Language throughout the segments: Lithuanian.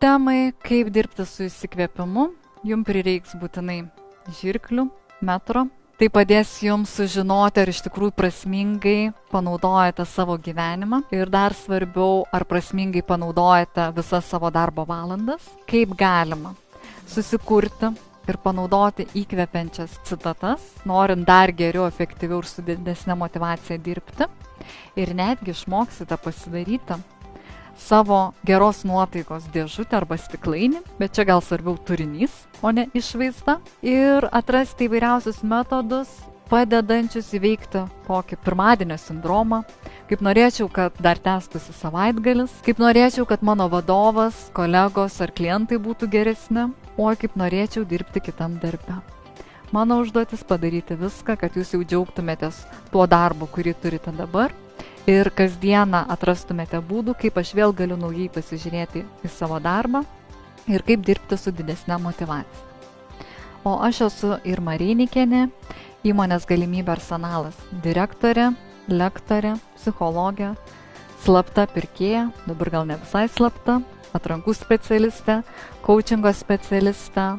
temai, kaip dirbti su įsikvėpimu, jums prireiks būtinai žirklių, metro. Tai padės jums sužinoti, ar iš tikrųjų prasmingai panaudojate savo gyvenimą ir dar svarbiau, ar prasmingai panaudojate visas savo darbo valandas, kaip galima susikurti ir panaudoti įkvepiančias citatas, norint dar geriau, efektyviau ir su didesnė motyvacija dirbti ir netgi išmoksite pasidaryti savo geros nuotaikos dėžutę arba stiklainį, bet čia gal svarbiau turinys, o ne išvaizda, ir atrasti įvairiausius metodus, padedančius įveikti kokį pirmadienio sindromą, kaip norėčiau, kad dar tęstųsi savaitgalis, kaip norėčiau, kad mano vadovas, kolegos ar klientai būtų geresni, o kaip norėčiau dirbti kitam darbe. Mano užduotis padaryti viską, kad jūs jau džiaugtumėtės tuo darbu, kurį turite dabar, ir kasdieną atrastumėte būdų, kaip aš vėl galiu naujai pasižiūrėti į savo darbą ir kaip dirbti su didesne motyvacija. O aš esu Irma Reinikienė, įmonės Galimybių arsenalas direktorė, lektorė, psichologė, slapta pirkėja, dabar gal ne visai slapta, atrankų specialistė, coachingo specialistė.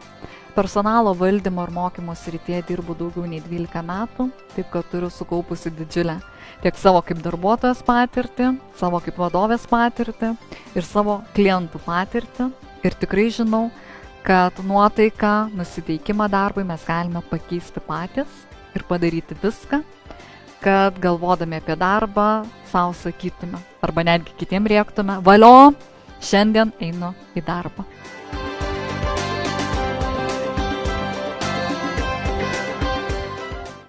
Personalo valdymo ir mokymo srityje dirbu daugiau nei 12 metų, taip kad turiu sukaupusi didžiulę tiek savo kaip darbuotojas patirtį, savo kaip vadovės patirtį ir savo klientų patirtį. Ir tikrai žinau, kad nuotaiką, nusiteikimą darbui mes galime pakeisti patys ir padaryti viską, kad galvodami apie darbą savo sakytume arba netgi kitiem rėktume: valio, šiandien einu į darbą.